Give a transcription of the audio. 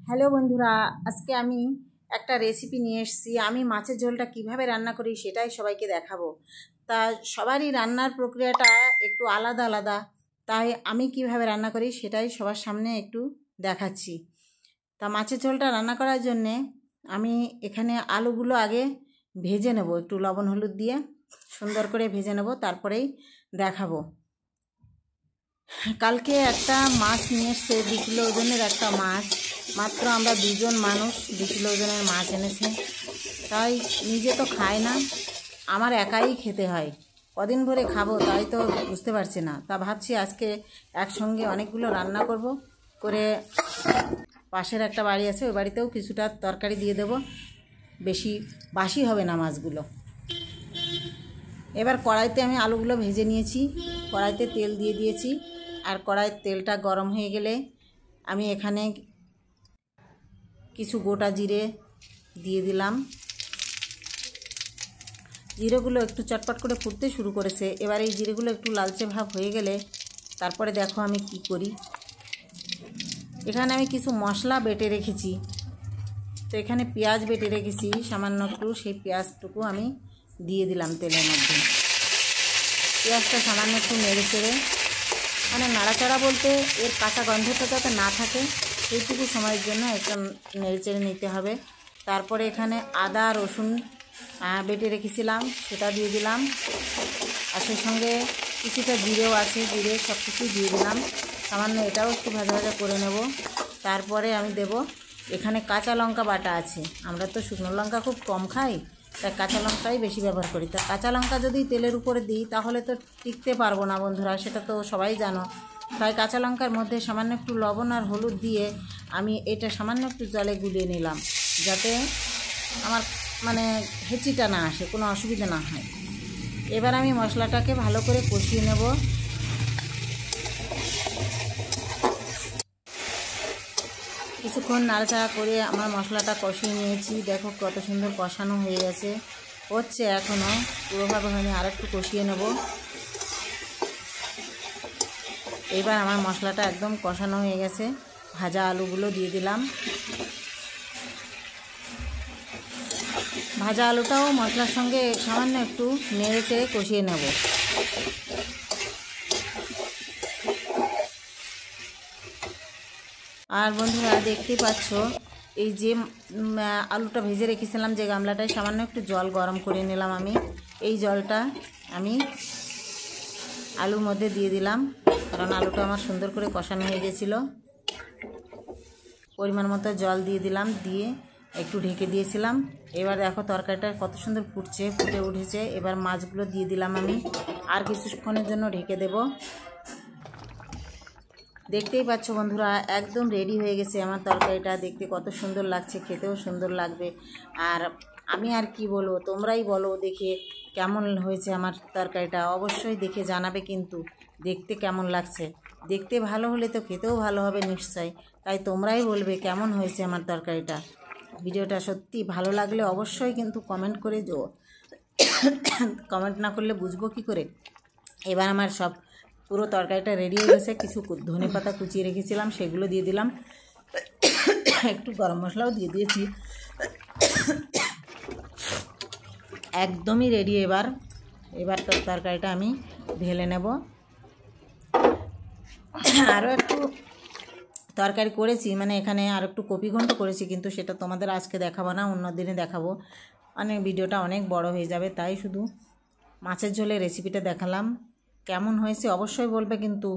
Hello বন্ধুরা, আজকে আমি একটা রেসিপি নিয়ে এসেছি। আমি মাছের ঝোলটা কিভাবে রান্না করি সেটাই সবাইকে দেখাবো। তা সবারই রান্নার প্রক্রিয়াটা একটু আলাদা আলাদা, তাই আমি কিভাবে রান্না করি সেটাই সবার সামনে একটু দেখাচ্ছি। তা মাছের ঝোলটা রান্না করার জন্যে আমি এখানে আলুগুলো আগে ভেজে নেব, একটু লবণ হলুদ দিয়ে সুন্দর করে ভেজে নেব, তারপরেই দেখাবো। কালকে একটা মাছ নিয়ে এসছে, 2 কিলো ওজনের একটা মাছ। মাত্র আমরা 2 জন মানুষ, 2 কিলো ওজনের মাছ এনেছে। তাই নিজে তো খায় না, আমার একাই খেতে হয়। কদিন ধরে খাবো তাই তো বুঝতে পারছি না। তা ভাবছি আজকে একসঙ্গে অনেকগুলো রান্না করব, করে পাশের একটা বাড়ি আছে, ওই বাড়িতেও কিছুটা তরকারি দিয়ে দেব। বেশি বাসি হবে না মাছগুলো। এবার কড়াইতে আমি আলুগুলো ভেজে নিয়েছি, কড়াইতে তেল দিয়ে দিয়েছি। আর কড়াইয়ের তেলটা গরম হয়ে গেলে আমি এখানে কিছু গোটা জিরে দিয়ে দিলাম। জিরেগুলো একটু চটপট করে ফুটতে শুরু করেছে। এবার এই জিরেগুলো একটু লালচে ভাব হয়ে গেলে তারপরে দেখো আমি কি করি। এখানে আমি কিছু মশলা বেটে রেখেছি। তো এখানে পেঁয়াজ বেটে রেখেছি সামান্য একটু, সেই পেঁয়াজটুকু আমি দিয়ে দিলাম তেলের মধ্যে। পেঁয়াজটা সামান্য একটু নেড়ে চেড়ে, মানে নাড়াচাড়া বলতে এর কাঁচা গন্ধটা যাতে না থাকে সেইটুকু সময়ের জন্য একটা নেড়ে চেড়ে নিতে হবে। তারপরে এখানে আদা রসুন বেটে রেখেছিলাম, সেটা দিয়ে দিলাম। আর সেই সঙ্গে কিছুটা জিরেও আছে, জিরে সব কিছু দিয়ে দিলাম। সামান্য এটাও একটু ভাজা ভাজা করে নেব। তারপরে আমি দেব এখানে কাঁচা লঙ্কা বাটা আছে। আমরা তো শুকনো লঙ্কা খুব কম খাই, তাই কাঁচা লঙ্কাই বেশি ব্যবহার করি। তা কাঁচা লঙ্কা যদি তেলের উপরে দিই তাহলে তো টিকতে পারবো না বন্ধুরা, সেটা তো সবাই জানো। তাই কাঁচা লঙ্কার মধ্যে সামান্য একটু লবণ আর হলুদ দিয়ে আমি এটা সামান্য একটু জলে গুলিয়ে নিলাম, যাতে আমার মানে হেঁচিটা না আসে, কোনো অসুবিধা না হয়। এবার আমি মশলাটাকে ভালো করে কষিয়ে নেব। কিছুক্ষণ নাড়াচাড়া করে আমার মশলাটা কষিয়ে নিয়েছি। দেখো কত সুন্দর কষানো হয়ে গেছে, হচ্ছে এখনও পুরোভাবে হয়নি, আর একটু কষিয়ে নেব। এবার আমার মশলাটা একদম কষানো হয়ে গেছে। ভাজা আলুগুলো দিয়ে দিলাম। ভাজা আলুটাও মশলার সঙ্গে সামান্য একটু নেড়ে চেড়ে কষিয়ে নেব। আর বন্ধুরা দেখতেই পাচ্ছ, এই যে আলুটা ভেজে রেখেছিলাম যে গামলাটায়, সামান্য একটু জল গরম করে নিলাম আমি। এই জলটা আমি আলুর মধ্যে দিয়ে দিলাম, কারণ আলুটা আমার সুন্দর করে কষানো হয়ে গেছিলো। পরিমাণ মতো জল দিয়ে দিলাম, দিয়ে একটু ঢেকে দিয়েছিলাম। এবার দেখো তরকারিটা কত সুন্দর ফুটছে, ফুটে উঠেছে। এবার মাছগুলো দিয়ে দিলাম আমি, আর কিছুক্ষণের জন্য ঢেকে দেব। দেখতেই পাচ্ছ বন্ধুরা, একদম রেডি হয়ে গেছে আমার তরকারিটা। দেখতে কত সুন্দর লাগছে, খেতেও সুন্দর লাগবে। আর আমি আর কি বলবো, তোমরাই বলো দেখে কেমন হয়েছে আমার তরকারিটা। অবশ্যই দেখে জানাবে কিন্তু দেখতে কেমন লাগছে। দেখতে ভালো হলে তো খেতেও ভালো হবে নিশ্চয়ই। তাই তোমরাই বলবে কেমন হয়েছে আমার তরকারিটা। ভিডিওটা সত্যি ভালো লাগলে অবশ্যই কিন্তু কমেন্ট করে দিও। কমেন্ট না করলে বুঝবো কী করে। এবার আমার সব পুরো তরকারিটা রেডি হয়ে গেছে। কিছু ধনেপাতা কুচিয়ে রেখেছিলাম, সেগুলো দিয়ে দিলাম। একটু গরম মশলাও দিয়ে দিয়েছি। একদমই রেডি। এবার তরকারিটা আমি ঢেলে নেব। আরও একটু তরকারি করেছি, মানে এখানে আর একটু কপি ঘন্ট করেছি, কিন্তু সেটা তোমাদের আজকে দেখাবো না, অন্য দিনে দেখাবো। ভিডিওটা অনেক বড় হয়ে যাবে, তাই শুধু মাছের ঝোলের রেসিপিটা দেখালাম। কেমন হয়েছে অবশ্যই বলবে কিন্তু।